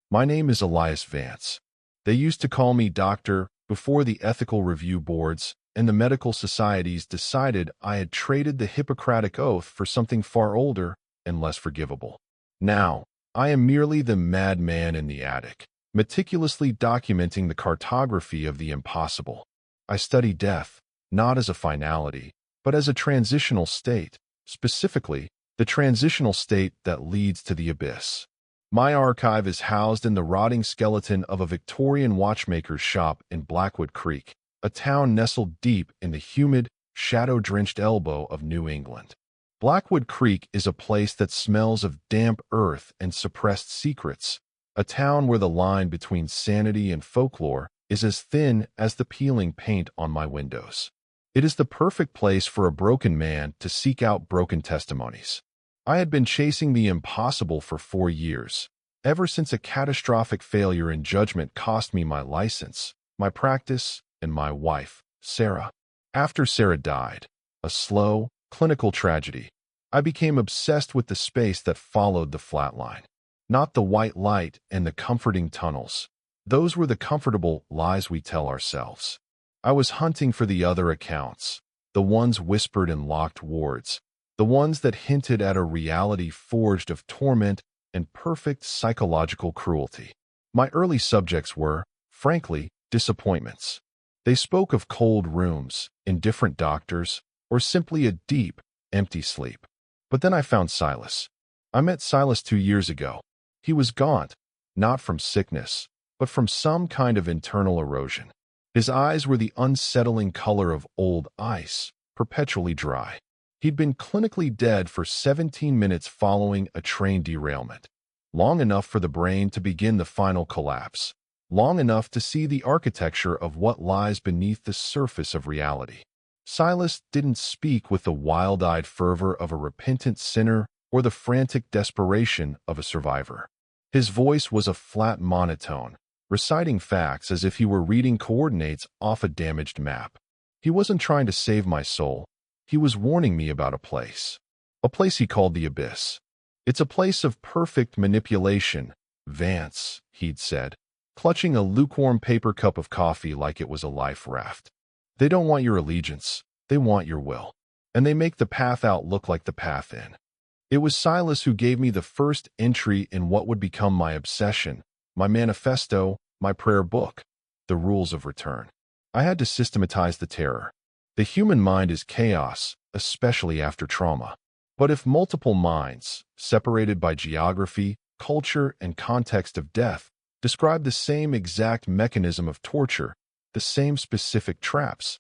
My name is Elias Vance. They used to call me doctor before the ethical review boards and the medical societies decided I had traded the Hippocratic Oath for something far older and less forgivable. Now, I am merely the madman in the attic, meticulously documenting the cartography of the impossible. I study death, not as a finality, but as a transitional state, specifically, the transitional state that leads to the abyss. My archive is housed in the rotting skeleton of a Victorian watchmaker's shop in Blackwood Creek, a town nestled deep in the humid, shadow-drenched elbow of New England. Blackwood Creek is a place that smells of damp earth and suppressed secrets, a town where the line between sanity and folklore is as thin as the peeling paint on my windows. It is the perfect place for a broken man to seek out broken testimonies. I had been chasing the impossible for 4 years, ever since a catastrophic failure in judgment cost me my license, my practice, and my wife, Sarah. After Sarah died, a slow, clinical tragedy, I became obsessed with the space that followed the flatline. Not the white light and the comforting tunnels. Those were the comfortable lies we tell ourselves. I was hunting for the other accounts, the ones whispered in locked wards, the ones that hinted at a reality forged of torment and perfect psychological cruelty. My early subjects were, frankly, disappointments. They spoke of cold rooms, indifferent doctors, or simply a deep, empty sleep. But then I found Silas. I met Silas 2 years ago. He was gaunt, not from sickness, but from some kind of internal erosion. His eyes were the unsettling color of old ice, perpetually dry. He'd been clinically dead for 17 minutes following a train derailment, long enough for the brain to begin the final collapse, long enough to see the architecture of what lies beneath the surface of reality. Silas didn't speak with the wild-eyed fervor of a repentant sinner or the frantic desperation of a survivor. His voice was a flat monotone, reciting facts as if he were reading coordinates off a damaged map. He wasn't trying to save my soul. He was warning me about a place he called the abyss. It's a place of perfect manipulation, Vance, he'd said, clutching a lukewarm paper cup of coffee like it was a life raft. They don't want your allegiance, they want your will. And they make the path out look like the path in. It was Silas who gave me the first entry in what would become my obsession, my manifesto, my prayer book, the rules of return. I had to systematize the terror. The human mind is chaos, especially after trauma. But if multiple minds, separated by geography, culture, and context of death, describe the same exact mechanism of torture, the same specific traps,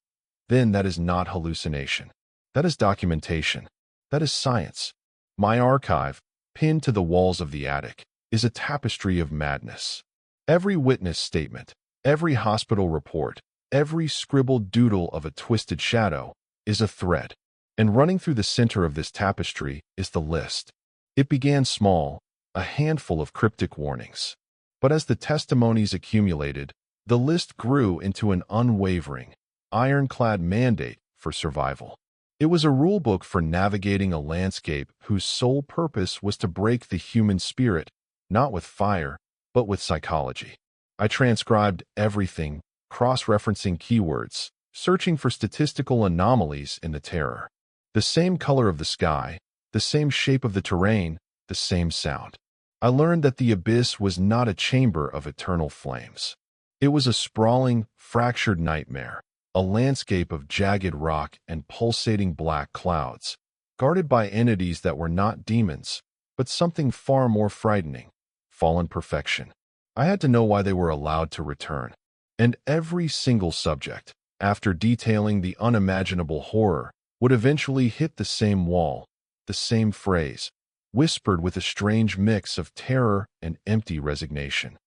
then that is not hallucination. That is documentation. That is science. My archive, pinned to the walls of the attic, is a tapestry of madness. Every witness statement, every hospital report, every scribbled doodle of a twisted shadow is a thread, and running through the center of this tapestry is the list. It began small, a handful of cryptic warnings. But as the testimonies accumulated, the list grew into an unwavering, ironclad mandate for survival. It was a rulebook for navigating a landscape whose sole purpose was to break the human spirit, not with fire, but with psychology. I transcribed everything, cross-referencing keywords, searching for statistical anomalies in the terror. The same color of the sky, the same shape of the terrain, the same sound. I learned that the abyss was not a chamber of eternal flames. It was a sprawling, fractured nightmare, a landscape of jagged rock and pulsating black clouds, guarded by entities that were not demons, but something far more frightening, fallen perfection. I had to know why they were allowed to return. And every single subject, after detailing the unimaginable horror, would eventually hit the same wall, the same phrase, whispered with a strange mix of terror and empty resignation.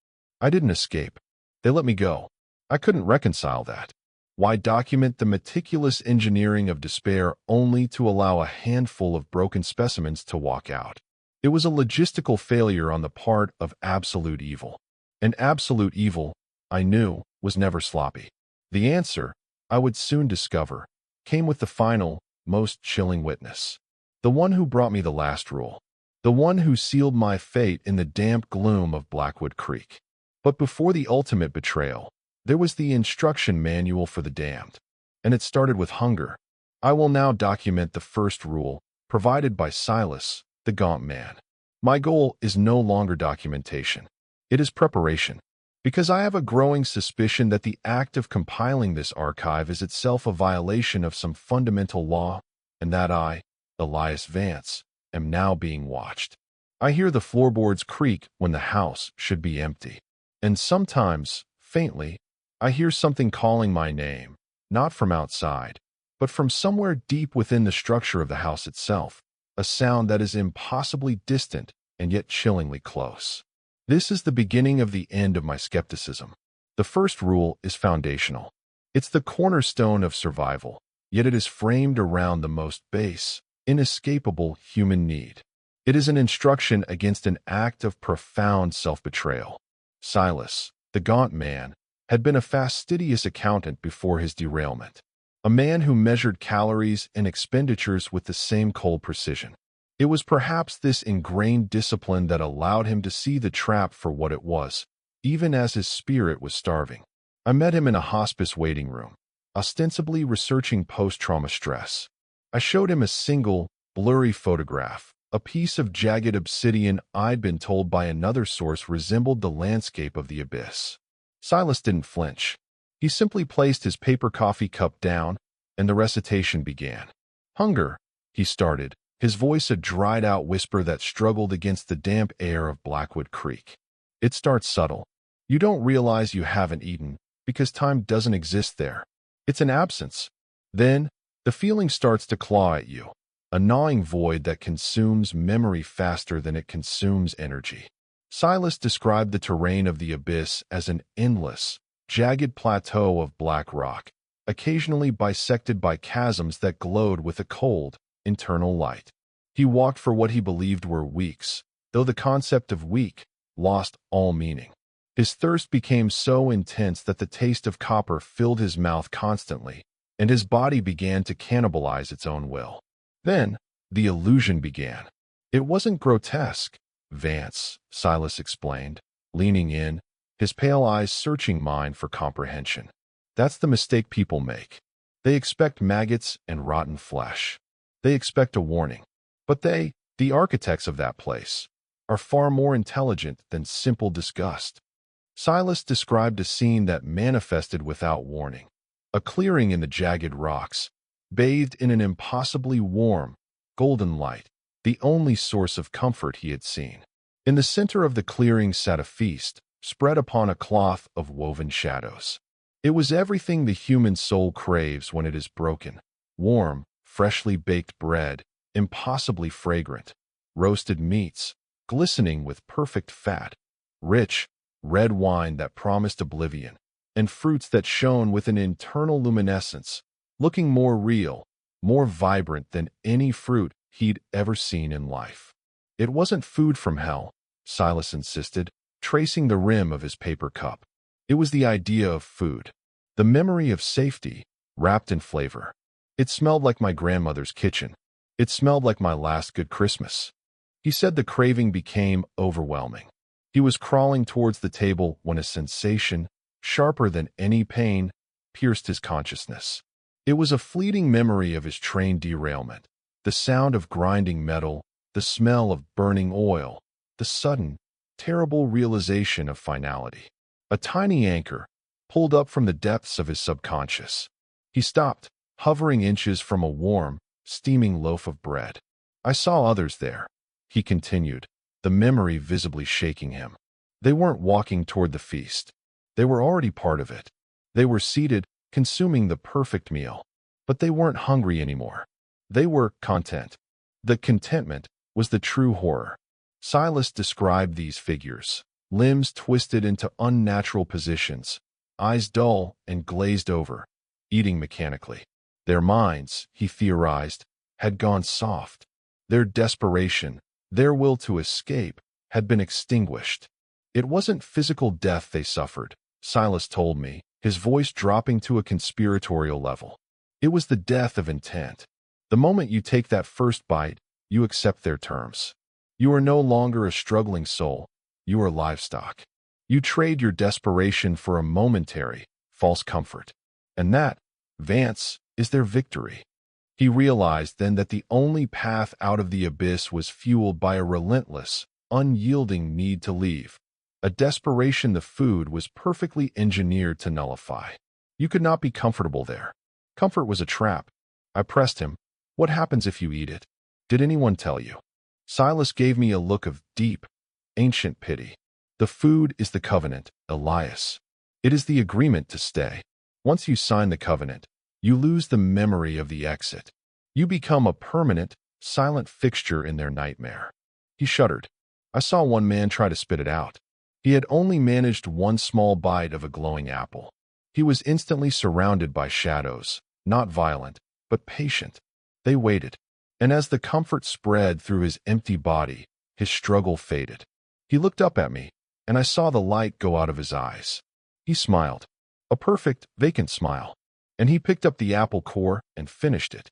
I didn't escape. They let me go. I couldn't reconcile that. Why document the meticulous engineering of despair only to allow a handful of broken specimens to walk out? It was a logistical failure on the part of absolute evil. And absolute evil, I knew, was never sloppy. The answer, I would soon discover, came with the final, most chilling witness. The one who brought me the last rule. the one who sealed my fate in the damp gloom of Blackwood Creek. But before the ultimate betrayal, there was the instruction manual for the damned, and it started with hunger. I will now document the first rule, provided by Silas, the gaunt man. My goal is no longer documentation. It is preparation. Because I have a growing suspicion that the act of compiling this archive is itself a violation of some fundamental law, and that I, Elias Vance, am now being watched. I hear the floorboards creak when the house should be empty. And sometimes, faintly, I hear something calling my name, not from outside, but from somewhere deep within the structure of the house itself, a sound that is impossibly distant and yet chillingly close. This is the beginning of the end of my skepticism. The first rule is foundational. It's the cornerstone of survival, yet it is framed around the most base, inescapable human need. It is an instruction against an act of profound self-betrayal. Silas, the gaunt man, had been a fastidious accountant before his derailment, a man who measured calories and expenditures with the same cold precision. It was perhaps this ingrained discipline that allowed him to see the trap for what it was, even as his spirit was starving. I met him in a hospice waiting room, ostensibly researching post-trauma stress. I showed him a single, blurry photograph, a piece of jagged obsidian I'd been told by another source resembled the landscape of the abyss. Silas didn't flinch. He simply placed his paper coffee cup down, and the recitation began. "Hunger," he started, his voice a dried-out whisper that struggled against the damp air of Blackwood Creek. "It starts subtle. You don't realize you haven't eaten, because time doesn't exist there. It's an absence. Then, the feeling starts to claw at you, a gnawing void that consumes memory faster than it consumes energy." Silas described the terrain of the abyss as an endless, jagged plateau of black rock, occasionally bisected by chasms that glowed with a cold, internal light. He walked for what he believed were weeks, though the concept of week lost all meaning. His thirst became so intense that the taste of copper filled his mouth constantly, and his body began to cannibalize its own will. Then, the illusion began. It wasn't grotesque, Vance, Silas explained, leaning in, his pale eyes searching mine for comprehension. That's the mistake people make. They expect maggots and rotten flesh. They expect a warning. But they, the architects of that place, are far more intelligent than simple disgust. Silas described a scene that manifested without warning. A clearing in the jagged rocks, bathed in an impossibly warm, golden light, the only source of comfort he had seen. In the center of the clearing sat a feast, spread upon a cloth of woven shadows. It was everything the human soul craves when it is broken: warm, freshly baked bread, impossibly fragrant, roasted meats, glistening with perfect fat, rich, red wine that promised oblivion, and fruits that shone with an internal luminescence, looking more real, more vibrant than any fruit he'd ever seen in life. It wasn't food from hell, Silas insisted, tracing the rim of his paper cup. It was the idea of food, the memory of safety, wrapped in flavor. It smelled like my grandmother's kitchen. It smelled like my last good Christmas. He said the craving became overwhelming. He was crawling towards the table when a sensation, sharper than any pain, pierced his consciousness. It was a fleeting memory of his train derailment, the sound of grinding metal, the smell of burning oil, the sudden, terrible realization of finality. A tiny anchor, pulled up from the depths of his subconscious. He stopped, hovering inches from a warm, steaming loaf of bread. "I saw others there," he continued, the memory visibly shaking him. They weren't walking toward the feast. They were already part of it. They were seated, consuming the perfect meal. But they weren't hungry anymore. They were content. The contentment was the true horror. Silas described these figures, limbs twisted into unnatural positions, eyes dull and glazed over, eating mechanically. Their minds, he theorized, had gone soft. Their desperation, their will to escape, had been extinguished. It wasn't physical death they suffered, Silas told me, his voice dropping to a conspiratorial level. It was the death of intent. The moment you take that first bite, you accept their terms. You are no longer a struggling soul. You are livestock. You trade your desperation for a momentary, false comfort. And that, Vance, is their victory. He realized then that the only path out of the abyss was fueled by a relentless, unyielding need to leave, a desperation the food was perfectly engineered to nullify. You could not be comfortable there. Comfort was a trap. I pressed him. What happens if you eat it? Did anyone tell you? Silas gave me a look of deep, ancient pity. The food is the covenant, Elias. It is the agreement to stay. Once you sign the covenant, you lose the memory of the exit. You become a permanent, silent fixture in their nightmare. He shuddered. I saw one man try to spit it out. He had only managed one small bite of a glowing apple. He was instantly surrounded by shadows, not violent, but patient. They waited, and as the comfort spread through his empty body, his struggle faded. He looked up at me, and I saw the light go out of his eyes. He smiled, a perfect, vacant smile, and he picked up the apple core and finished it.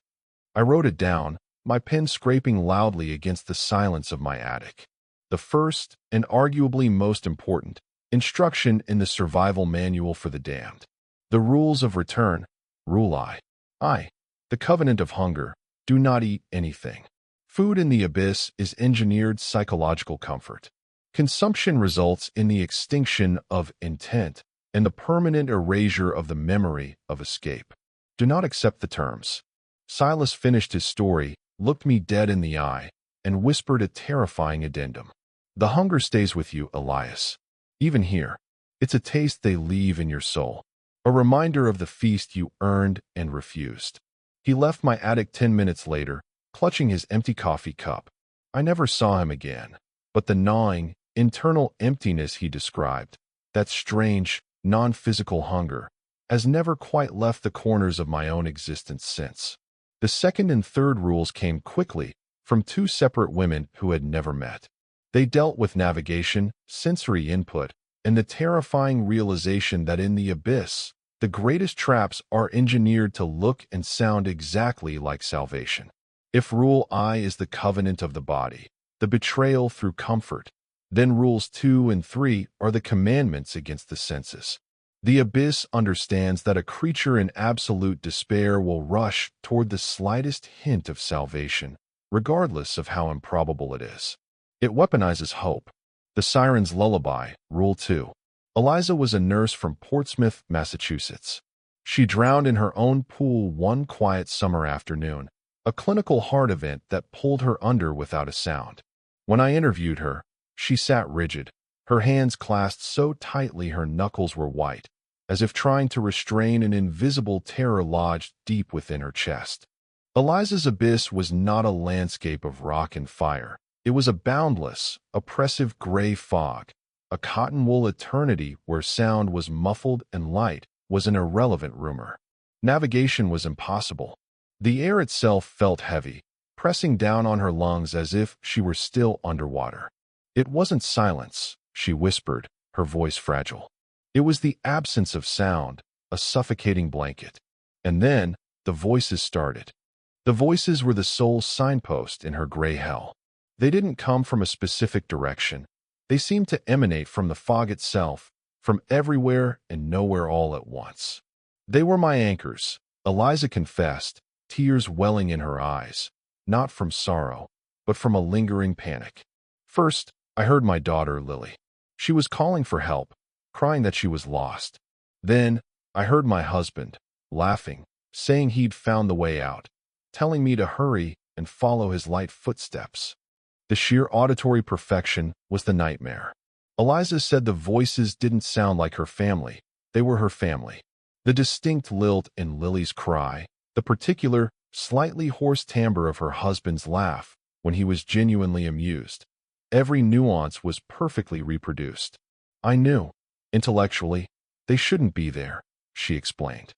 I wrote it down, my pen scraping loudly against the silence of my attic. The first, and arguably most important, instruction in the survival manual for the damned. The rules of return, rule I. The covenant of hunger, do not eat anything. Food in the abyss is engineered psychological comfort. Consumption results in the extinction of intent and the permanent erasure of the memory of escape. Do not accept the terms. Silas finished his story, looked me dead in the eye, and whispered a terrifying addendum. The hunger stays with you, Elias. Even here, it's a taste they leave in your soul, a reminder of the feast you earned and refused. He left my attic 10 minutes later, clutching his empty coffee cup. I never saw him again, but the gnawing, internal emptiness he described, that strange, non-physical hunger, has never quite left the corners of my own existence since. The second and third rules came quickly from two separate women who had never met. They dealt with navigation, sensory input, and the terrifying realization that in the abyss, the greatest traps are engineered to look and sound exactly like salvation. If rule I is the covenant of the body, the betrayal through comfort, then rules 2 and 3 are the commandments against the senses. The abyss understands that a creature in absolute despair will rush toward the slightest hint of salvation, regardless of how improbable it is. It weaponizes hope. The Siren's Lullaby, Rule 2. Eliza was a nurse from Portsmouth, Massachusetts. She drowned in her own pool one quiet summer afternoon, a clinical heart event that pulled her under without a sound. When I interviewed her, she sat rigid, her hands clasped so tightly her knuckles were white, as if trying to restrain an invisible terror lodged deep within her chest. Eliza's abyss was not a landscape of rock and fire. It was a boundless, oppressive gray fog, a cotton wool eternity where sound was muffled and light was an irrelevant rumor. Navigation was impossible. The air itself felt heavy, pressing down on her lungs as if she were still underwater. It wasn't silence, she whispered, her voice fragile. It was the absence of sound, a suffocating blanket. And then, the voices started. The voices were the soul's signpost in her gray hell. They didn't come from a specific direction. They seemed to emanate from the fog itself, from everywhere and nowhere all at once. They were my anchors, Eliza confessed, tears welling in her eyes, not from sorrow, but from a lingering panic. First, I heard my daughter, Lily. She was calling for help, crying that she was lost. Then, I heard my husband, laughing, saying he'd found the way out, telling me to hurry and follow his light footsteps. The sheer auditory perfection was the nightmare. Eliza said the voices didn't sound like her family. They were her family. The distinct lilt in Lily's cry, the particular, slightly hoarse timbre of her husband's laugh when he was genuinely amused. Every nuance was perfectly reproduced. I knew, intellectually, they shouldn't be there, she explained.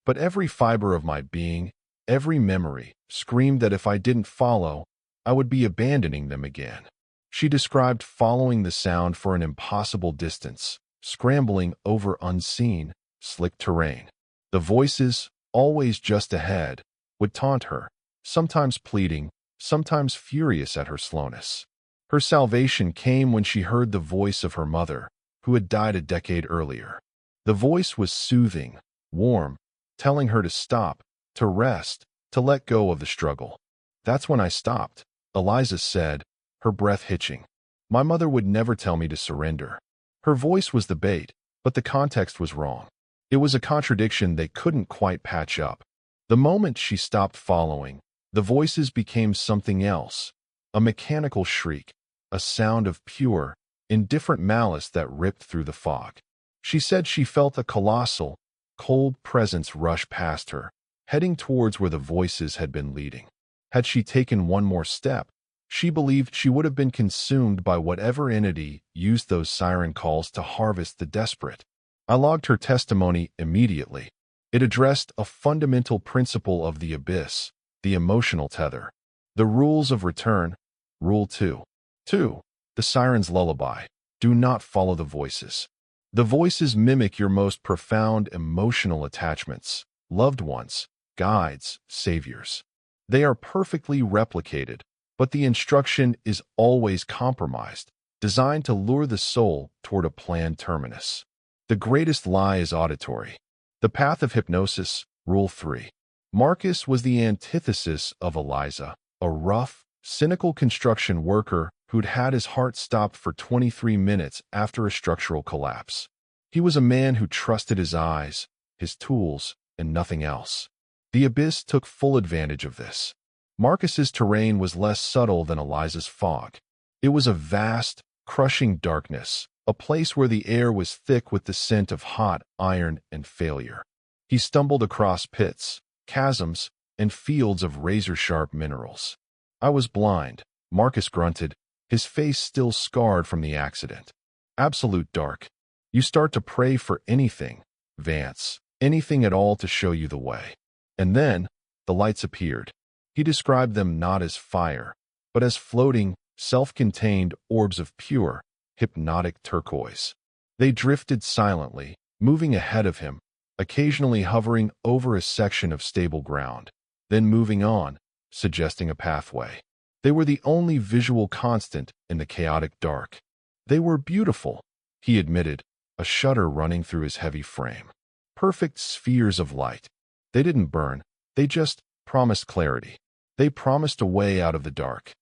But every fiber of my being, every memory, screamed that if I didn't follow, I would be abandoning them again. She described following the sound for an impossible distance, scrambling over unseen, slick terrain. The voices, always just ahead, would taunt her, sometimes pleading, sometimes furious at her slowness. Her salvation came when she heard the voice of her mother, who had died a decade earlier. The voice was soothing, warm, telling her to stop, to rest, to let go of the struggle. "That's when I stopped," Eliza said, her breath hitching. "My mother would never tell me to surrender." Her voice was the bait, but the context was wrong. It was a contradiction they couldn't quite patch up. The moment she stopped following, the voices became something else, a mechanical shriek, a sound of pure, indifferent malice that ripped through the fog. She said she felt a colossal, cold presence rush past her, heading towards where the voices had been leading. Had she taken one more step, she believed she would have been consumed by whatever entity used those siren calls to harvest the desperate. I logged her testimony immediately. It addressed a fundamental principle of the abyss, the emotional tether. The rules of return. Rule 2. 2. The siren's lullaby. Do not follow the voices. The voices mimic your most profound emotional attachments, loved ones, guides, saviors. They are perfectly replicated, but the instruction is always compromised, designed to lure the soul toward a planned terminus. The greatest lie is auditory. The path of hypnosis. Rule 3. Marcus was the antithesis of Eliza, a rough, cynical construction worker who'd had his heart stopped for 23 minutes after a structural collapse. He was a man who trusted his eyes, his tools, and nothing else. The abyss took full advantage of this. Marcus's terrain was less subtle than Eliza's fog. It was a vast, crushing darkness, a place where the air was thick with the scent of hot iron and failure. He stumbled across pits, chasms, and fields of razor-sharp minerals. "I was blind," Marcus grunted, his face still scarred from the accident. "Absolute dark. You start to pray for anything, Vance, anything at all to show you the way." And then, the lights appeared. He described them not as fire, but as floating, self-contained orbs of pure, hypnotic turquoise. They drifted silently, moving ahead of him, occasionally hovering over a section of stable ground, then moving on, suggesting a pathway. They were the only visual constant in the chaotic dark. They were beautiful, he admitted, a shudder running through his heavy frame. Perfect spheres of light. They didn't burn, they just promised clarity. They promised a way out of the dark.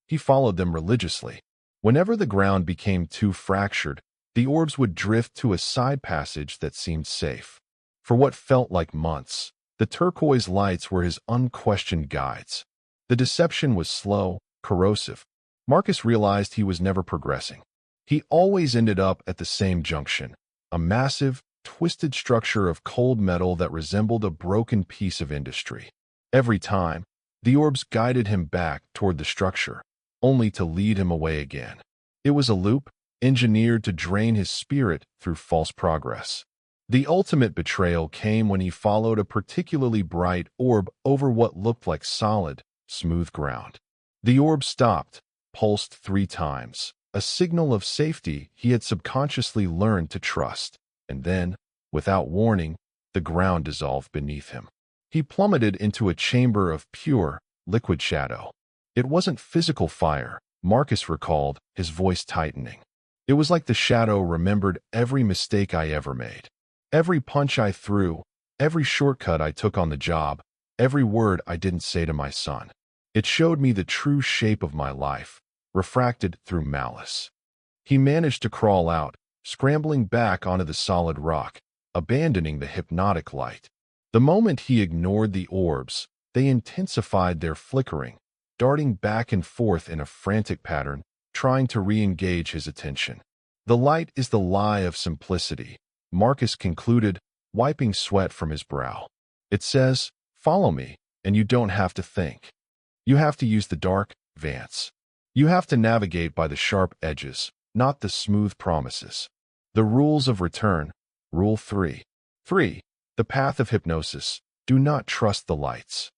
He followed them religiously. Whenever the ground became too fractured, the orbs would drift to a side passage that seemed safe. For what felt like months, the turquoise lights were his unquestioned guides. The deception was slow, corrosive. Marcus realized he was never progressing. He always ended up at the same junction, a massive, twisted structure of cold metal that resembled a broken piece of industry. Every time, the orbs guided him back toward the structure, only to lead him away again. It was a loop, engineered to drain his spirit through false progress. The ultimate betrayal came when he followed a particularly bright orb over what looked like solid, smooth ground. The orb stopped, pulsed 3 times, a signal of safety he had subconsciously learned to trust, and then, without warning, the ground dissolved beneath him. He plummeted into a chamber of pure, liquid shadow. It wasn't physical fire, Marcus recalled, his voice tightening. It was like the shadow remembered every mistake I ever made. Every punch I threw, every shortcut I took on the job, every word I didn't say to my son. It showed me the true shape of my life, refracted through malice. He managed to crawl out, scrambling back onto the solid rock, abandoning the hypnotic light. The moment he ignored the orbs, they intensified their flickering, darting back and forth in a frantic pattern, trying to re-engage his attention. The light is the lie of simplicity, Marcus concluded, wiping sweat from his brow. It says, "Follow me, and you don't have to think. You have to use the dark, Vance. You have to navigate by the sharp edges, not the smooth promises." The rules of return. Rule 3. 3. The path of hypnosis. Do not trust the lights.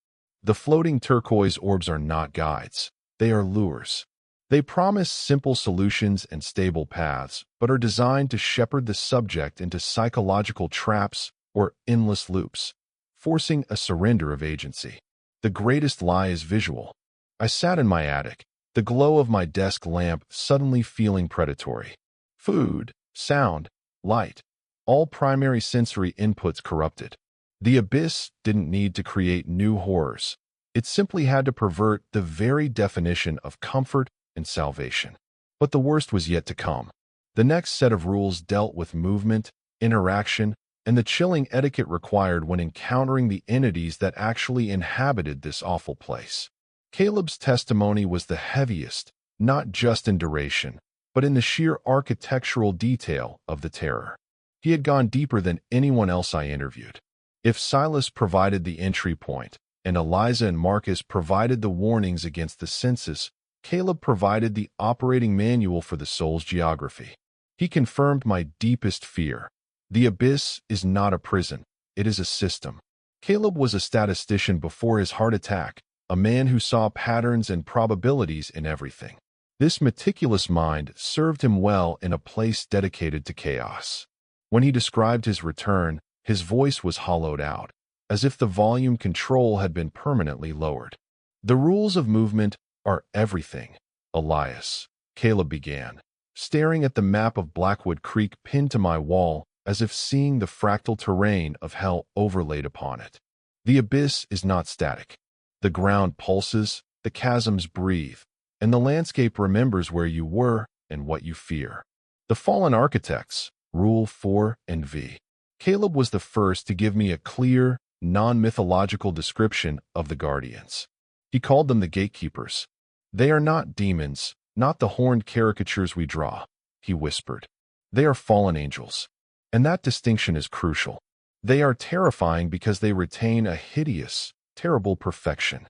The floating turquoise orbs are not guides. They are lures. They promise simple solutions and stable paths, but are designed to shepherd the subject into psychological traps or endless loops, forcing a surrender of agency. The greatest lie is visual. I sat in my attic, the glow of my desk lamp suddenly feeling predatory. Food, sound, light, all primary sensory inputs corrupted. The abyss didn't need to create new horrors. It simply had to pervert the very definition of comfort and salvation. But the worst was yet to come. The next set of rules dealt with movement, interaction, and the chilling etiquette required when encountering the entities that actually inhabited this awful place. Caleb's testimony was the heaviest, not just in duration, but in the sheer architectural detail of the terror. He had gone deeper than anyone else I interviewed. If Silas provided the entry point, and Eliza and Marcus provided the warnings against the census, Caleb provided the operating manual for the soul's geography. He confirmed my deepest fear. The abyss is not a prison, it is a system. Caleb was a statistician before his heart attack, a man who saw patterns and probabilities in everything. This meticulous mind served him well in a place dedicated to chaos. When he described his return, his voice was hollowed out, as if the volume control had been permanently lowered. The rules of movement are everything, Elias, Caleb began, staring at the map of Blackwood Creek pinned to my wall as if seeing the fractal terrain of hell overlaid upon it. The abyss is not static. The ground pulses, the chasms breathe, and the landscape remembers where you were and what you fear. The fallen architects, Rule 4 and V. Caleb was the first to give me a clear, non-mythological description of the guardians. He called them the gatekeepers. They are not demons, not the horned caricatures we draw, he whispered. They are fallen angels. And that distinction is crucial. They are terrifying because they retain a hideous, terrible perfection.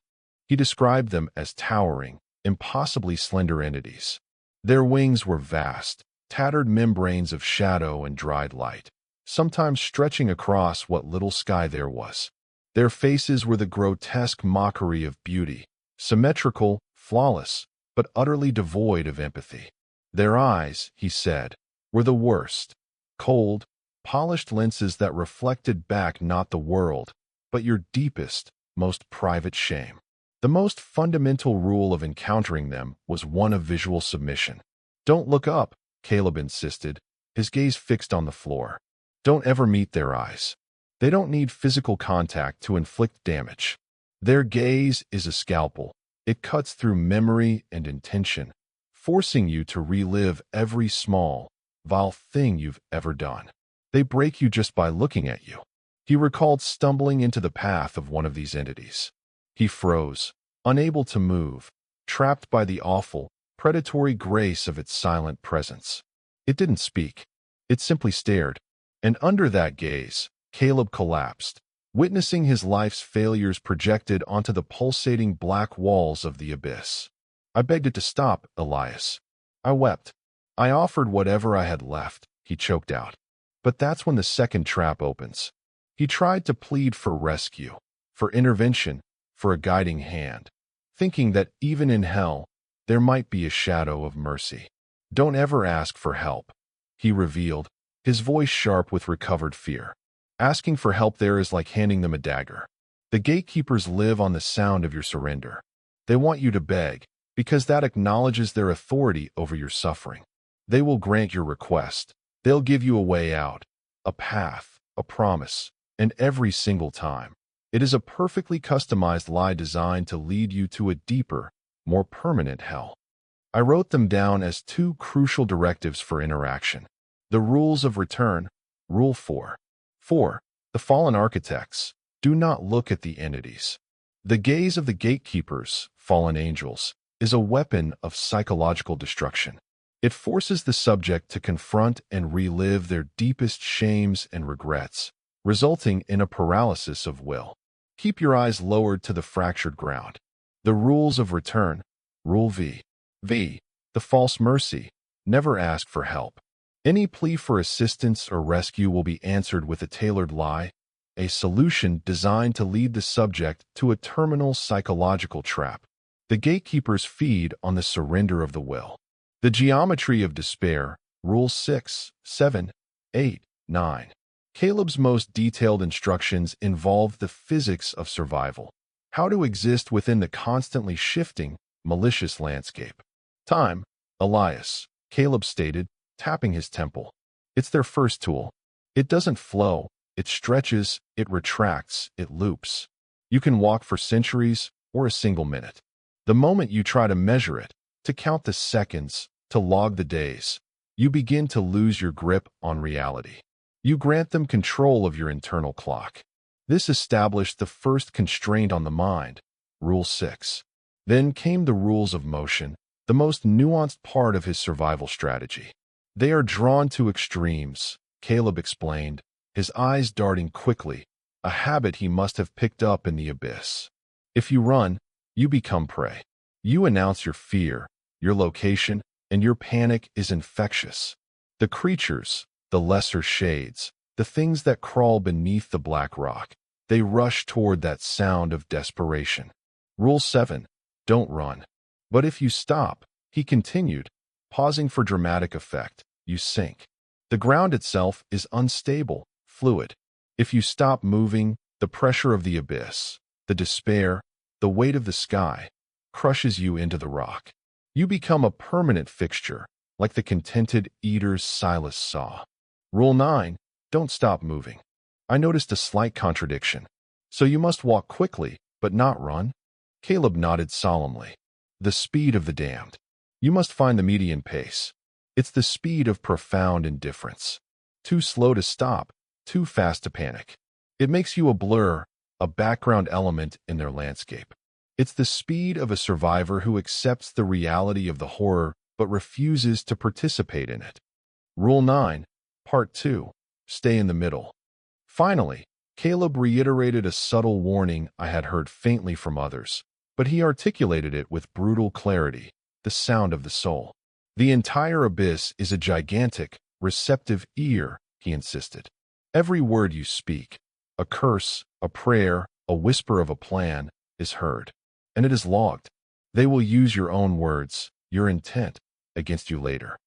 He described them as towering, impossibly slender entities. Their wings were vast, tattered membranes of shadow and dried light, sometimes stretching across what little sky there was. Their faces were the grotesque mockery of beauty, symmetrical, flawless, but utterly devoid of empathy. Their eyes, he said, were the worst, cold, polished lenses that reflected back not the world, but your deepest, most private shame. The most fundamental rule of encountering them was one of visual submission. Don't look up, Caleb insisted, his gaze fixed on the floor. Don't ever meet their eyes. They don't need physical contact to inflict damage. Their gaze is a scalpel. It cuts through memory and intention, forcing you to relive every small, vile thing you've ever done. They break you just by looking at you. He recalled stumbling into the path of one of these entities. He froze, unable to move, trapped by the awful, predatory grace of its silent presence. It didn't speak. It simply stared. And under that gaze, Caleb collapsed, witnessing his life's failures projected onto the pulsating black walls of the abyss. I begged it to stop, Elias. I wept. I offered whatever I had left, he choked out. But that's when the second trap opens. He tried to plead for rescue, for intervention, for a guiding hand, thinking that even in hell, there might be a shadow of mercy. Don't ever ask for help, he revealed, his voice sharp with recovered fear. Asking for help there is like handing them a dagger. The gatekeepers live on the sound of your surrender. They want you to beg, because that acknowledges their authority over your suffering. They will grant your request. They'll give you a way out, a path, a promise, and every single time. It is a perfectly customized lie designed to lead you to a deeper, more permanent hell. I wrote them down as two crucial directives for interaction. The rules of return, Rule 4. 4. The fallen architects. Do not look at the entities. The gaze of the gatekeepers, fallen angels, is a weapon of psychological destruction. It forces the subject to confront and relive their deepest shames and regrets, resulting in a paralysis of will. Keep your eyes lowered to the fractured ground. The rules of return, Rule V. V. The false mercy. Never ask for help. Any plea for assistance or rescue will be answered with a tailored lie, a solution designed to lead the subject to a terminal psychological trap. The gatekeepers feed on the surrender of the will. The geometry of despair, Rule 6, 7, 8, 9. Caleb's most detailed instructions involved the physics of survival, how to exist within the constantly shifting, malicious landscape. Time, Elias, Caleb stated, tapping his temple. It's their first tool. It doesn't flow, it stretches, it retracts, it loops. You can walk for centuries or a single minute. The moment you try to measure it, to count the seconds, to log the days, you begin to lose your grip on reality. You grant them control of your internal clock. This established the first constraint on the mind, Rule 6. Then came the rules of motion, the most nuanced part of his survival strategy. They are drawn to extremes, Caleb explained, his eyes darting quickly, a habit he must have picked up in the abyss. If you run, you become prey. You announce your fear, your location, and your panic is infectious. The creatures, the lesser shades, the things that crawl beneath the black rock, they rush toward that sound of desperation. Rule 7. Don't run. But if you stop, he continued, pausing for dramatic effect, you sink. The ground itself is unstable, fluid. If you stop moving, the pressure of the abyss, the despair, the weight of the sky, crushes you into the rock. You become a permanent fixture, like the contented eater's Silas saw. Rule 9. Don't stop moving. I noticed a slight contradiction. So you must walk quickly, but not run? Caleb nodded solemnly. The speed of the damned. You must find the median pace. It's the speed of profound indifference. Too slow to stop, too fast to panic. It makes you a blur, a background element in their landscape. It's the speed of a survivor who accepts the reality of the horror but refuses to participate in it. Rule 9, Part 2. Stay in the middle. Finally, Caleb reiterated a subtle warning I had heard faintly from others, but he articulated it with brutal clarity, the sound of the soul. The entire abyss is a gigantic, receptive ear, he insisted. Every word you speak, a curse, a prayer, a whisper of a plan, is heard. And it is logged. They will use your own words, your intent, against you later.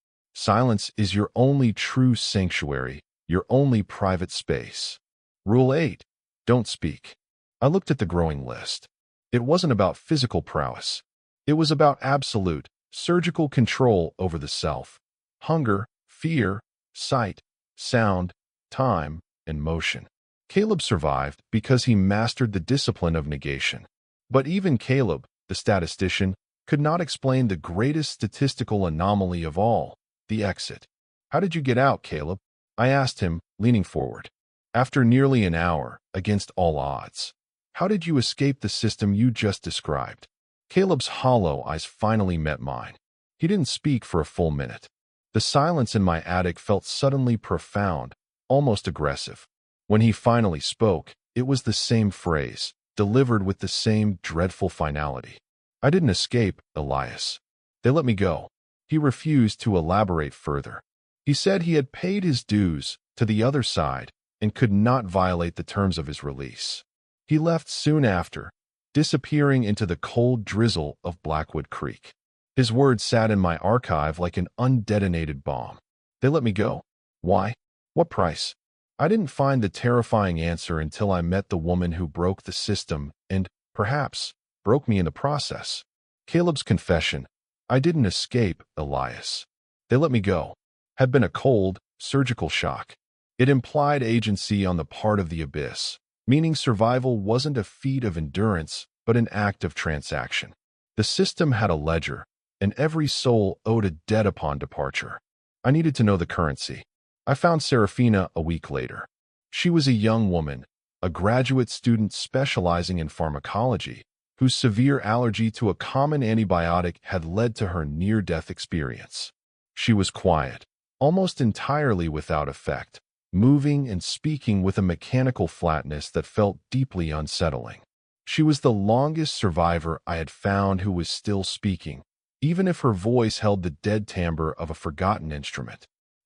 Silence is your only true sanctuary, your only private space. Rule 8. Don't speak. I looked at the growing list. It wasn't about physical prowess. It was about absolute, surgical control over the self. Hunger, fear, sight, sound, time, and motion. Caleb survived because he mastered the discipline of negation. But even Caleb, the statistician, could not explain the greatest statistical anomaly of all, the exit. How did you get out, Caleb? I asked him, leaning forward. After nearly an hour, against all odds. How did you escape the system you just described? Caleb's hollow eyes finally met mine. He didn't speak for a full minute. The silence in my attic felt suddenly profound, almost aggressive. When he finally spoke, it was the same phrase, delivered with the same dreadful finality. I didn't escape, Elias. They let me go. He refused to elaborate further. He said he had paid his dues to the other side and could not violate the terms of his release. He left soon after, disappearing into the cold drizzle of Blackwood Creek. His words sat in my archive like an undetonated bomb. They let me go. Why? What price? I didn't find the terrifying answer until I met the woman who broke the system and, perhaps, broke me in the process. Caleb's confession, I didn't escape, Elias. They let me go, had been a cold, surgical shock. It implied agency on the part of the abyss, meaning survival wasn't a feat of endurance, but an act of transaction. The system had a ledger, and every soul owed a debt upon departure. I needed to know the currency. I found Serafina a week later. She was a young woman, a graduate student specializing in pharmacology, whose severe allergy to a common antibiotic had led to her near-death experience. She was quiet, almost entirely without effect, moving and speaking with a mechanical flatness that felt deeply unsettling. She was the longest survivor I had found who was still speaking, even if her voice held the dead timbre of a forgotten instrument.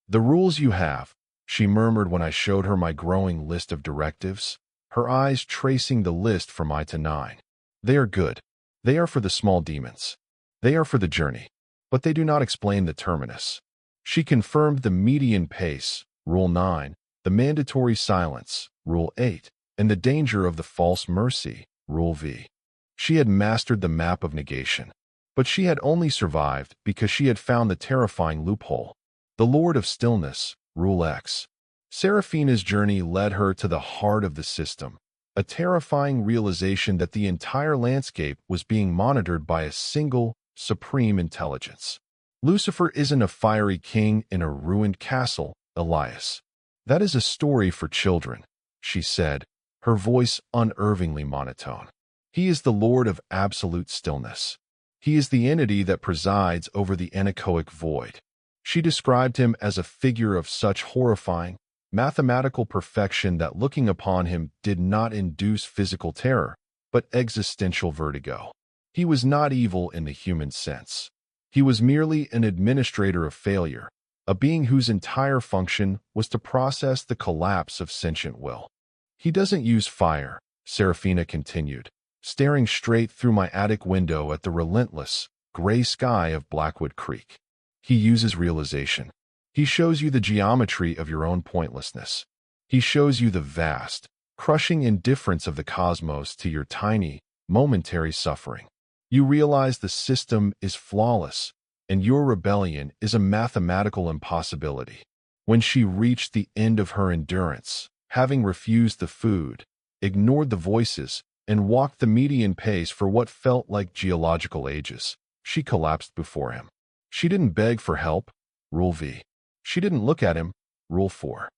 The rules you have, she murmured when I showed her my growing list of directives, her eyes tracing the list from I to 9. They are good. They are for the small demons. They are for the journey. But they do not explain the terminus. She confirmed the median pace, Rule 9, the mandatory silence, Rule 8, and the danger of the false mercy, Rule V. She had mastered the map of negation. But she had only survived because she had found the terrifying loophole. The Lord of Stillness, Rule X. Serafina's journey led her to the heart of the system, a terrifying realization that the entire landscape was being monitored by a single, supreme intelligence. Lucifer isn't a fiery king in a ruined castle, Elias. That is a story for children, she said, her voice unervingly monotone. He is the Lord of absolute stillness. He is the entity that presides over the anechoic void. She described him as a figure of such horrifying, mathematical perfection that looking upon him did not induce physical terror, but existential vertigo. He was not evil in the human sense. He was merely an administrator of failure, a being whose entire function was to process the collapse of sentient will. He doesn't use fire, Serafina continued, staring straight through my attic window at the relentless, gray sky of Blackwood Creek. He uses realization. He shows you the geometry of your own pointlessness. He shows you the vast, crushing indifference of the cosmos to your tiny, momentary suffering. You realize the system is flawless, and your rebellion is a mathematical impossibility. When she reached the end of her endurance, having refused the food, ignored the voices, and walked the median pace for what felt like geological ages, she collapsed before him. She didn't beg for help, Rule V. She didn't look at him, Rule 4.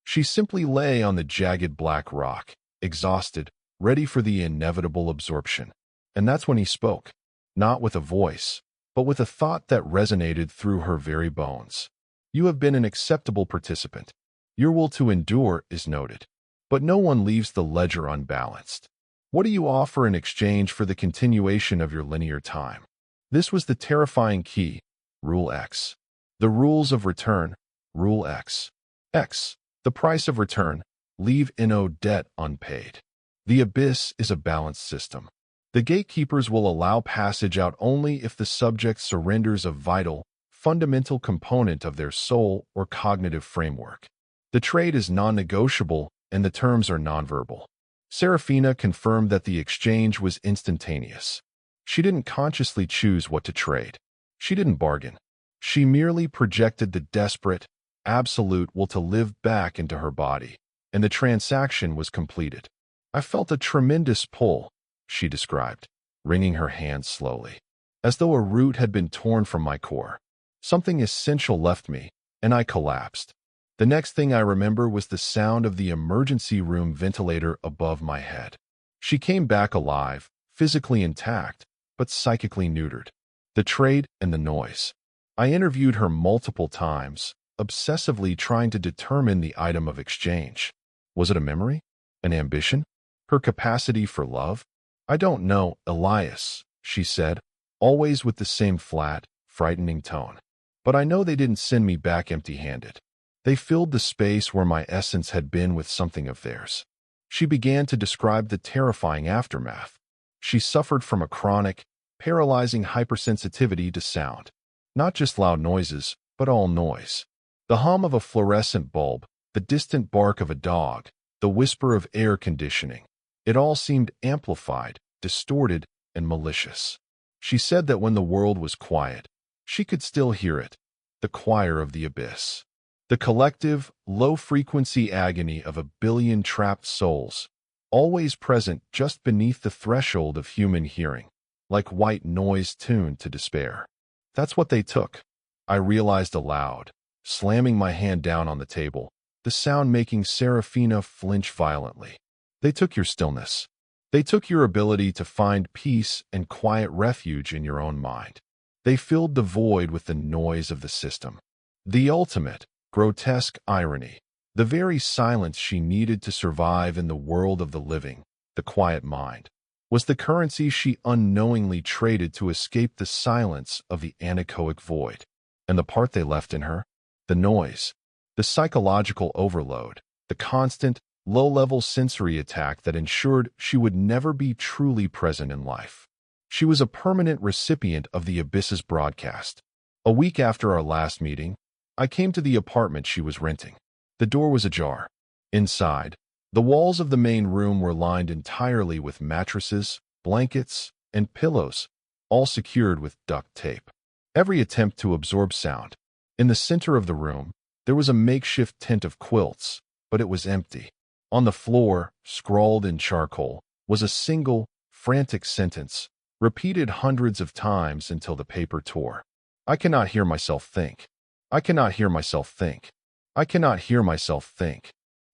She simply lay on the jagged black rock, exhausted, ready for the inevitable absorption. And that's when he spoke, not with a voice, but with a thought that resonated through her very bones. You have been an acceptable participant. Your will to endure is noted. But no one leaves the ledger unbalanced. What do you offer in exchange for the continuation of your linear time? This was the terrifying key, Rule X. The rules of return, Rule X. X. The price of return, leave no debt unpaid. The abyss is a balanced system. The gatekeepers will allow passage out only if the subject surrenders a vital, fundamental component of their soul or cognitive framework. The trade is non-negotiable and the terms are nonverbal. Serafina confirmed that the exchange was instantaneous. She didn't consciously choose what to trade. She didn't bargain. She merely projected the desperate, absolute will to live back into her body, and the transaction was completed. I felt a tremendous pull, she described, wringing her hands slowly, as though a root had been torn from my core. Something essential left me, and I collapsed. The next thing I remember was the sound of the emergency room ventilator above my head. She came back alive, physically intact, but psychically neutered. The trade and the noise. I interviewed her multiple times, obsessively trying to determine the item of exchange. Was it a memory? An ambition? Her capacity for love? I don't know, Elias, she said, always with the same flat, frightening tone. But I know they didn't send me back empty-handed. They filled the space where my essence had been with something of theirs. She began to describe the terrifying aftermath. She suffered from a chronic, paralyzing hypersensitivity to sound. Not just loud noises, but all noise. The hum of a fluorescent bulb, the distant bark of a dog, the whisper of air conditioning. It all seemed amplified, distorted, and malicious. She said that when the world was quiet, she could still hear it, the choir of the abyss. The collective, low-frequency agony of a billion trapped souls, always present just beneath the threshold of human hearing, like white noise tuned to despair. That's what they took, I realized aloud, slamming my hand down on the table, the sound making Serafina flinch violently. They took your stillness. They took your ability to find peace and quiet refuge in your own mind. They filled the void with the noise of the system. The ultimate, grotesque irony, the very silence she needed to survive in the world of the living, the quiet mind, was the currency she unknowingly traded to escape the silence of the anechoic void. And the part they left in her? The noise, the psychological overload, the constant, low-level sensory attack that ensured she would never be truly present in life. She was a permanent recipient of the abyss's broadcast. A week after our last meeting, I came to the apartment she was renting. The door was ajar. Inside, the walls of the main room were lined entirely with mattresses, blankets, and pillows, all secured with duct tape. Every attempt to absorb sound. In the center of the room, there was a makeshift tent of quilts, but it was empty. On the floor, scrawled in charcoal, was a single, frantic sentence, repeated hundreds of times until the paper tore. I cannot hear myself think. I cannot hear myself think. I cannot hear myself think.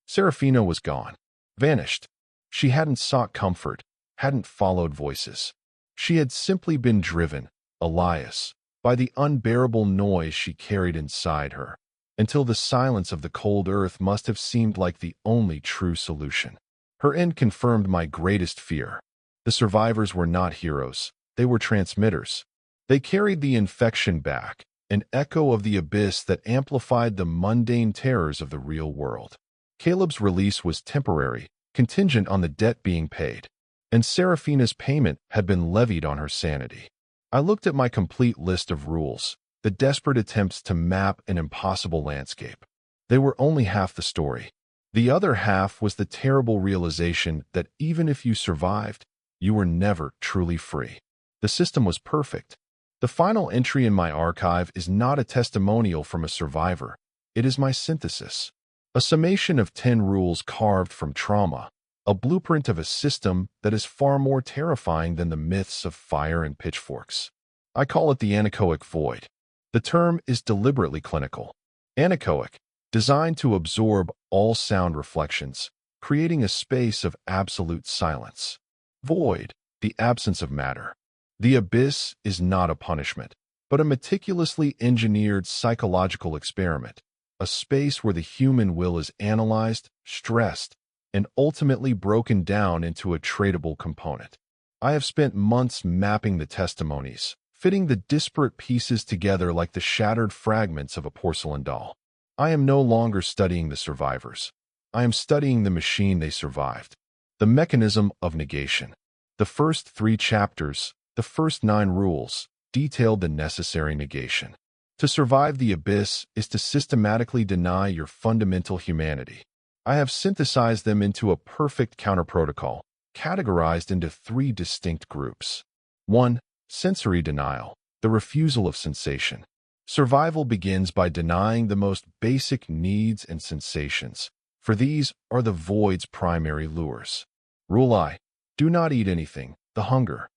Serafina was gone. Vanished. She hadn't sought comfort, hadn't followed voices. She had simply been driven, Elias, by the unbearable noise she carried inside her, until the silence of the cold earth must have seemed like the only true solution. Her end confirmed my greatest fear. The survivors were not heroes. They were transmitters. They carried the infection back, an echo of the abyss that amplified the mundane terrors of the real world. Caleb's release was temporary, contingent on the debt being paid, and Serafina's payment had been levied on her sanity. I looked at my complete list of rules, the desperate attempts to map an impossible landscape. They were only half the story. The other half was the terrible realization that even if you survived, you were never truly free. The system was perfect. The final entry in my archive is not a testimonial from a survivor. It is my synthesis. A summation of 10 rules carved from trauma, a blueprint of a system that is far more terrifying than the myths of fire and pitchforks. I call it the anechoic void. The term is deliberately clinical. Anechoic, designed to absorb all sound reflections, creating a space of absolute silence. Void, the absence of matter. The abyss is not a punishment, but a meticulously engineered psychological experiment, a space where the human will is analyzed, stressed, and ultimately broken down into a tradable component. I have spent months mapping the testimonies, fitting the disparate pieces together like the shattered fragments of a porcelain doll. I am no longer studying the survivors. I am studying the machine they survived. The mechanism of negation. The first 3 chapters, the first 9 rules, detailed the necessary negation. To survive the abyss is to systematically deny your fundamental humanity. I have synthesized them into a perfect counterprotocol, categorized into 3 distinct groups. 1. Sensory denial, the refusal of sensation. Survival begins by denying the most basic needs and sensations, for these are the void's primary lures. Rule I. Do not eat anything, the hunger.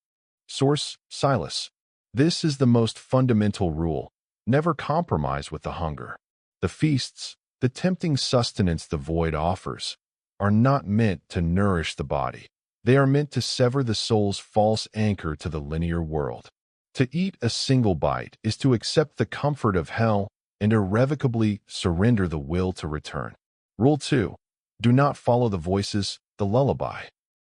Source, Silas. This is the most fundamental rule. Never compromise with the hunger. The feasts, the tempting sustenance the void offers, are not meant to nourish the body. They are meant to sever the soul's false anchor to the linear world. To eat a single bite is to accept the comfort of hell and irrevocably surrender the will to return. Rule 2. Do not follow the voices, the lullaby.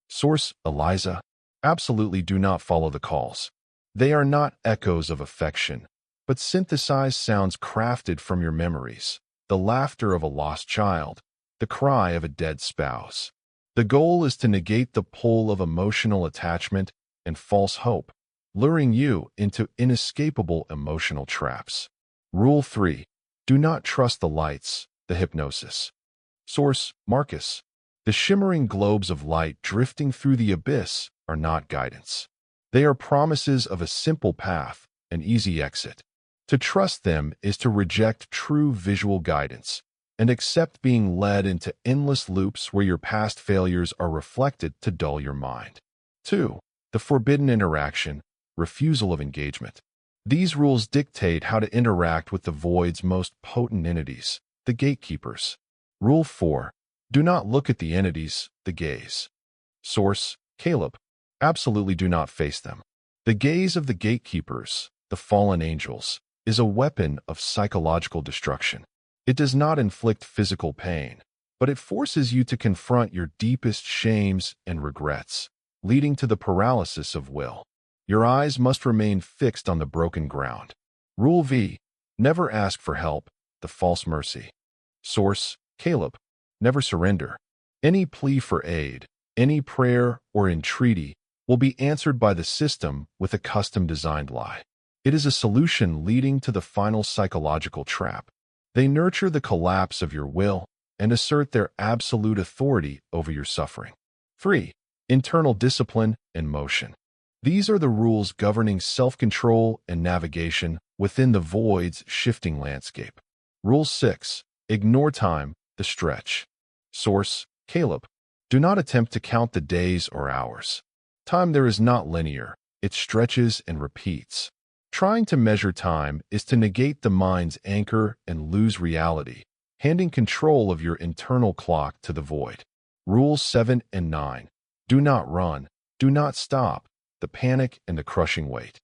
Source, Eliza. Absolutely do not follow the calls. They are not echoes of affection, but synthesized sounds crafted from your memories, the laughter of a lost child, the cry of a dead spouse. The goal is to negate the pull of emotional attachment and false hope, luring you into inescapable emotional traps. Rule 3. Do not trust the lights, the hypnosis. Source, Marcus. The shimmering globes of light drifting through the abyss are not guidance. They are promises of a simple path, an easy exit. To trust them is to reject true visual guidance and accept being led into endless loops where your past failures are reflected to dull your mind. 2. The forbidden interaction, refusal of engagement. These rules dictate how to interact with the void's most potent entities, the gatekeepers. Rule 4. Do not look at the entities, the gaze. Source, Caleb. Absolutely do not face them. The gaze of the gatekeepers, the fallen angels, is a weapon of psychological destruction. It does not inflict physical pain, but it forces you to confront your deepest shames and regrets, leading to the paralysis of will. Your eyes must remain fixed on the broken ground. Rule V. Never ask for help, the false mercy. Source, Caleb. Never surrender. Any plea for aid, any prayer or entreaty will be answered by the system with a custom-designed lie. It is a solution leading to the final psychological trap. They nurture the collapse of your will and assert their absolute authority over your suffering. 3. Internal discipline and motion. These are the rules governing self-control and navigation within the void's shifting landscape. Rule 6. Ignore time, the stretch. Source: Caleb. Do not attempt to count the days or hours. Time there is not linear. It stretches and repeats. Trying to measure time is to negate the mind's anchor and lose reality, handing control of your internal clock to the void. Rules 7 and 9. Do not run. Do not stop. The panic and the crushing weight.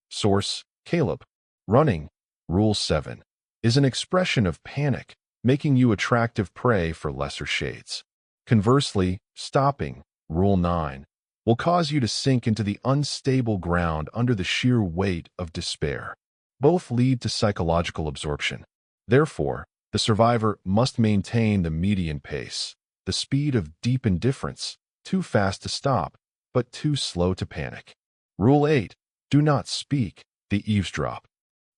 Source: Caleb. Running, Rule 7, is an expression of panic, making you attractive prey for lesser shades. Conversely, stopping, Rule 9, will cause you to sink into the unstable ground under the sheer weight of despair. Both lead to psychological absorption. Therefore, the survivor must maintain the median pace, the speed of deep indifference, too fast to stop, but too slow to panic. Rule 8. Do not speak, the eavesdrop.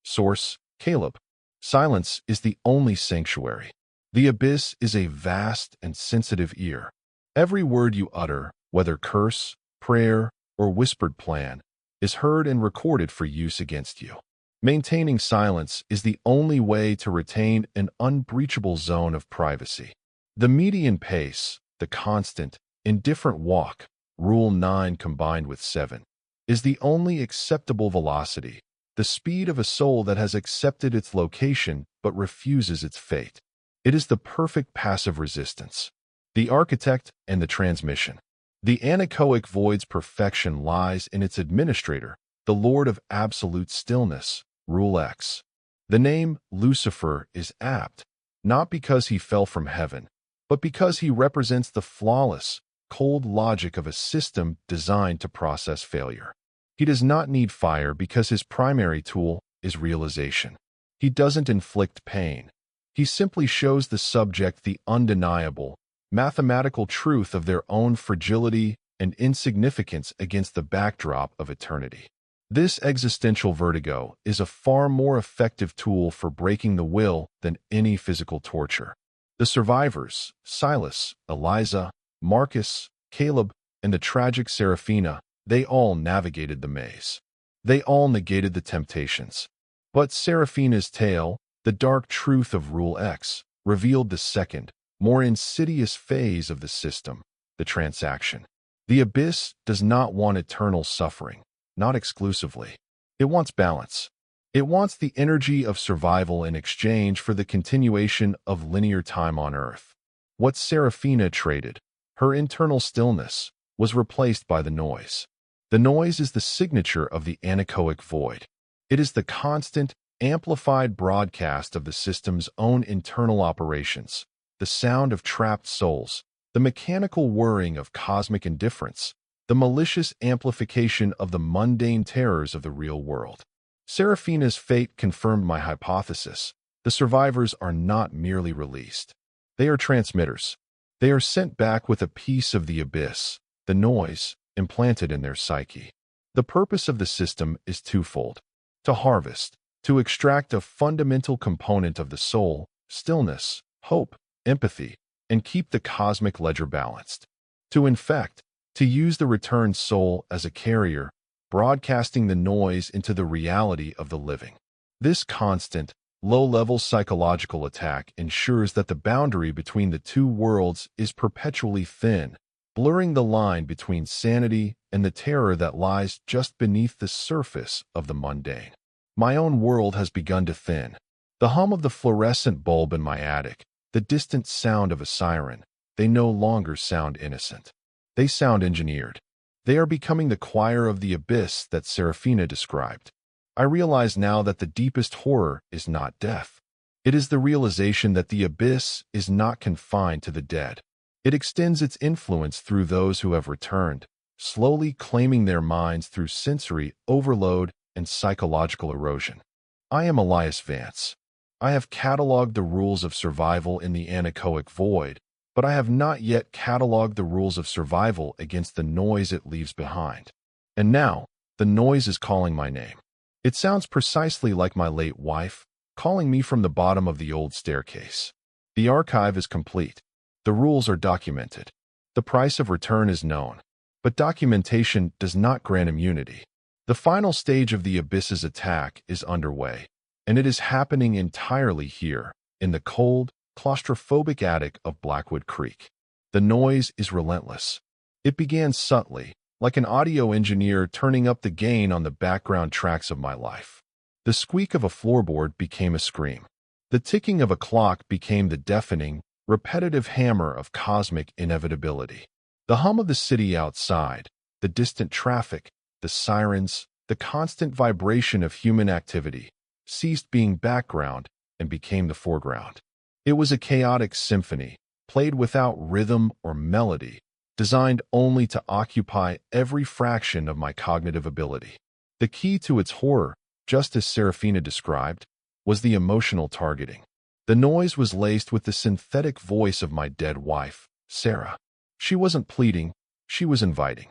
Source: Caleb. Silence is the only sanctuary. The abyss is a vast and sensitive ear. Every word you utter, whether curse, prayer, or whispered plan, is heard and recorded for use against you. Maintaining silence is the only way to retain an unbreachable zone of privacy. The median pace, the constant, indifferent walk, Rule 9 combined with 7, is the only acceptable velocity, the speed of a soul that has accepted its location but refuses its fate. It is the perfect passive resistance, the architect and the transmission. The anechoic void's perfection lies in its administrator, the Lord of absolute stillness, Rule X. The name Lucifer is apt, not because he fell from heaven, but because he represents the flawless, cold logic of a system designed to process failure. He does not need fire because his primary tool is realization. He doesn't inflict pain. He simply shows the subject the undeniable, mathematical truth of their own fragility and insignificance against the backdrop of eternity. This existential vertigo is a far more effective tool for breaking the will than any physical torture. The survivors, Silas, Eliza, Marcus, Caleb, and the tragic Seraphina, they all navigated the maze. They all negated the temptations. But Seraphina's tale, the dark truth of Rule X, revealed the second, more insidious phase of the system, the transaction. The abyss does not want eternal suffering, not exclusively. It wants balance. It wants the energy of survival in exchange for the continuation of linear time on Earth. What Seraphina traded, her internal stillness, was replaced by the noise. The noise is the signature of the anechoic void. It is the constant, amplified broadcast of the system's own internal operations, the sound of trapped souls, the mechanical whirring of cosmic indifference, the malicious amplification of the mundane terrors of the real world. Seraphina's fate confirmed my hypothesis. The survivors are not merely released. They are transmitters. They are sent back with a piece of the abyss, the noise, implanted in their psyche. The purpose of the system is twofold: to harvest, to extract a fundamental component of the soul, stillness, hope, empathy, and keep the cosmic ledger balanced; to infect, to use the returned soul as a carrier, broadcasting the noise into the reality of the living. This constant, low-level psychological attack ensures that the boundary between the two worlds is perpetually thin, blurring the line between sanity and the terror that lies just beneath the surface of the mundane. My own world has begun to thin. The hum of the fluorescent bulb in my attic, the distant sound of a siren, they no longer sound innocent. They sound engineered. They are becoming the choir of the abyss that Seraphina described. I realize now that the deepest horror is not death. It is the realization that the abyss is not confined to the dead. It extends its influence through those who have returned, slowly claiming their minds through sensory overload and psychological erosion. I am Elias Vance. I have cataloged the rules of survival in the anechoic void, but I have not yet cataloged the rules of survival against the noise it leaves behind. And now, the noise is calling my name. It sounds precisely like my late wife, calling me from the bottom of the old staircase. The archive is complete. The rules are documented. The price of return is known. But documentation does not grant immunity. The final stage of the abyss's attack is underway, and it is happening entirely here, in the cold, claustrophobic attic of Blackwood Creek. The noise is relentless. It began subtly, like an audio engineer turning up the gain on the background tracks of my life. The squeak of a floorboard became a scream. The ticking of a clock became the deafening, repetitive hammer of cosmic inevitability. The hum of the city outside, the distant traffic, the sirens, the constant vibration of human activity, ceased being background and became the foreground. It was a chaotic symphony, played without rhythm or melody, designed only to occupy every fraction of my cognitive ability. The key to its horror, just as Serafina described, was the emotional targeting. The noise was laced with the synthetic voice of my dead wife, Sarah. She wasn't pleading, she was inviting.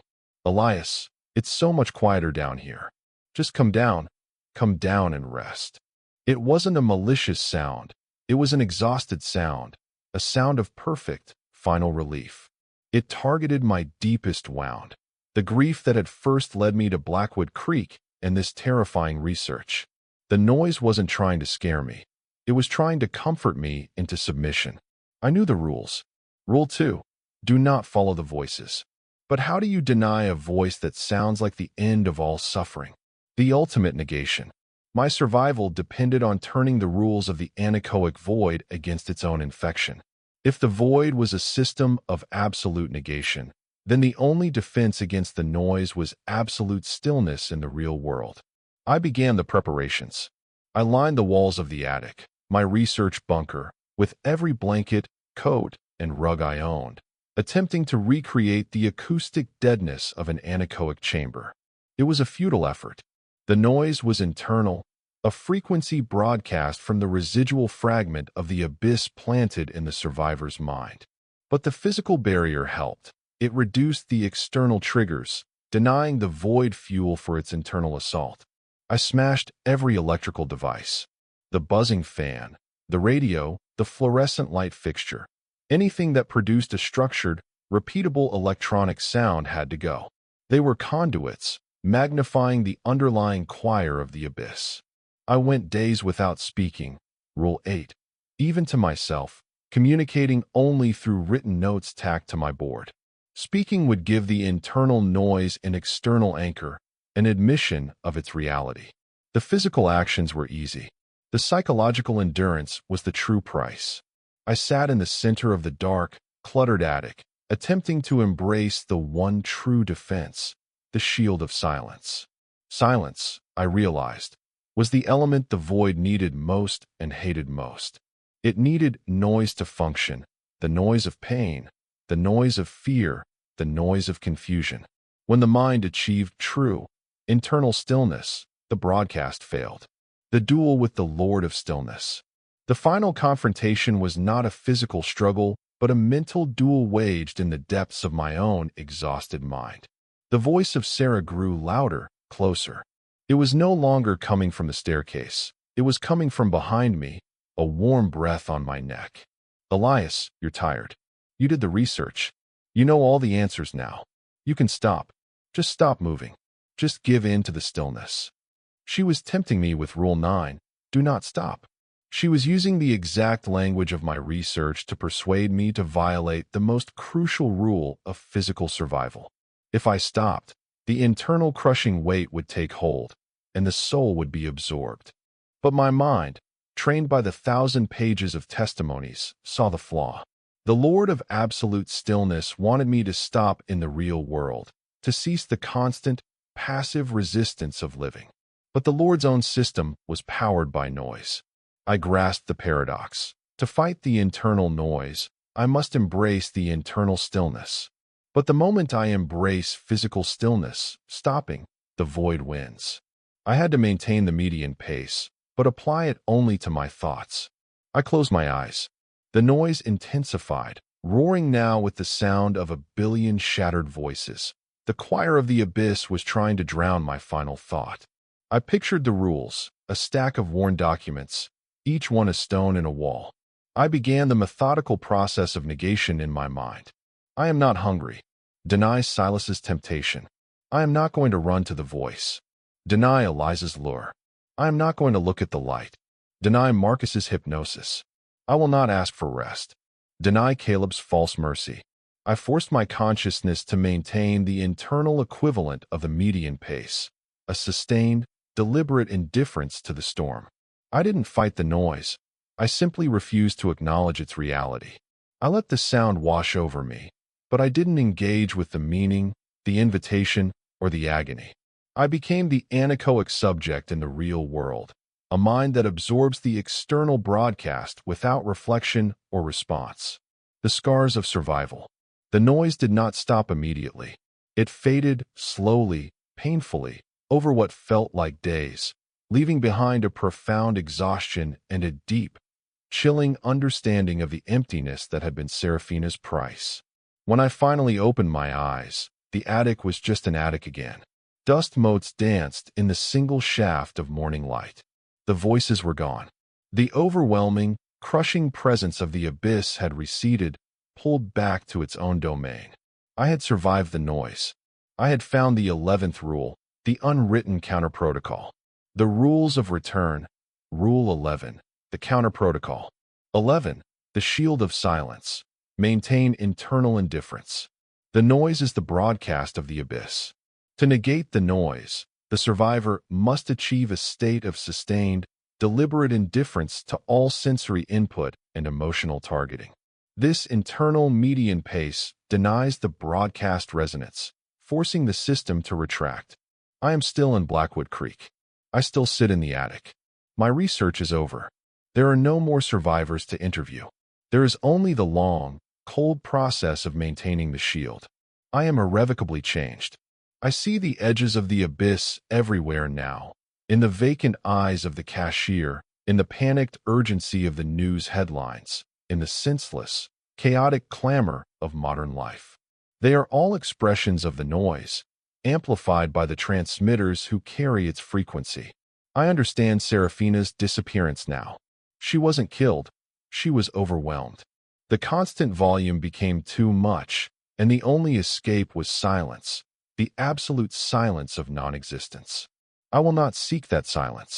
Elias, it's so much quieter down here. Just come down and rest. It wasn't a malicious sound. It was an exhausted sound, a sound of perfect, final relief. It targeted my deepest wound, the grief that had first led me to Blackwood Creek and this terrifying research. The noise wasn't trying to scare me. It was trying to comfort me into submission. I knew the rules. Rule 2. Do not follow the voices. But how do you deny a voice that sounds like the end of all suffering? The ultimate negation. My survival depended on turning the rules of the anechoic void against its own infection. If the void was a system of absolute negation, then the only defense against the noise was absolute stillness in the real world. I began the preparations. I lined the walls of the attic, my research bunker, with every blanket, coat, and rug I owned, attempting to recreate the acoustic deadness of an anechoic chamber. It was a futile effort. The noise was internal, a frequency broadcast from the residual fragment of the abyss planted in the survivor's mind. But the physical barrier helped. It reduced the external triggers, denying the void fuel for its internal assault. I smashed every electrical device. The buzzing fan, the radio, the fluorescent light fixture. Anything that produced a structured, repeatable electronic sound had to go. They were conduits, magnifying the underlying choir of the abyss. I went days without speaking, Rule 8, even to myself, communicating only through written notes tacked to my board. Speaking would give the internal noise an external anchor, an admission of its reality. The physical actions were easy. The psychological endurance was the true price. I sat in the center of the dark, cluttered attic, attempting to embrace the one true defense, the shield of silence. Silence, I realized, was the element the void needed most and hated most. It needed noise to function, the noise of pain, the noise of fear, the noise of confusion. When the mind achieved true, internal stillness, the broadcast failed. The duel with the Lord of Stillness. The final confrontation was not a physical struggle, but a mental duel waged in the depths of my own exhausted mind. The voice of Sarah grew louder, closer. It was no longer coming from the staircase. It was coming from behind me, a warm breath on my neck. Elias, you're tired. You did the research. You know all the answers now. You can stop. Just stop moving. Just give in to the stillness. She was tempting me with Rule 9, do not stop. She was using the exact language of my research to persuade me to violate the most crucial rule of physical survival. If I stopped, the internal crushing weight would take hold, and the soul would be absorbed. But my mind, trained by the 1,000 pages of testimonies, saw the flaw. The Lord of absolute stillness wanted me to stop in the real world, to cease the constant, passive resistance of living. But the Lord's own system was powered by noise. I grasped the paradox. To fight the internal noise, I must embrace the internal stillness. But the moment I embrace physical stillness, stopping, the void wins. I had to maintain the median pace, but apply it only to my thoughts. I closed my eyes. The noise intensified, roaring now with the sound of 1 billion shattered voices. The choir of the abyss was trying to drown my final thought. I pictured the rules, a stack of worn documents, each one a stone in a wall. I began the methodical process of negation in my mind. I am not hungry. Deny Silas's temptation. I am not going to run to the voice. Deny Eliza's lure. I am not going to look at the light. Deny Marcus's hypnosis. I will not ask for rest. Deny Caleb's false mercy. I forced my consciousness to maintain the internal equivalent of the median pace, a sustained, deliberate indifference to the storm. I didn't fight the noise. I simply refused to acknowledge its reality. I let the sound wash over me, but I didn't engage with the meaning, the invitation, or the agony. I became the anechoic subject in the real world, a mind that absorbs the external broadcast without reflection or response. The scars of survival. The noise did not stop immediately. It faded slowly, painfully, over what felt like days, leaving behind a profound exhaustion and a deep, chilling understanding of the emptiness that had been Seraphina's price. When I finally opened my eyes, the attic was just an attic again. Dust motes danced in the single shaft of morning light. The voices were gone. The overwhelming, crushing presence of the abyss had receded, pulled back to its own domain. I had survived the noise. I had found the 11th rule, the unwritten counter-protocol. The rules of return. Rule 11, the counter-protocol. 11, the shield of silence. Maintain internal indifference. The noise is the broadcast of the abyss. To negate the noise, the survivor must achieve a state of sustained, deliberate indifference to all sensory input and emotional targeting. This internal median pace denies the broadcast resonance, forcing the system to retract. I am still in Blackwood Creek. I still sit in the attic. My research is over. There are no more survivors to interview. There is only the long, cold process of maintaining the shield. I am irrevocably changed. I see the edges of the abyss everywhere now, in the vacant eyes of the cashier, in the panicked urgency of the news headlines, in the senseless, chaotic clamor of modern life. They are all expressions of the noise, amplified by the transmitters who carry its frequency. I understand Seraphina's disappearance now. She wasn't killed. She was overwhelmed. The constant volume became too much, and the only escape was silence, the absolute silence of non-existence. I will not seek that silence.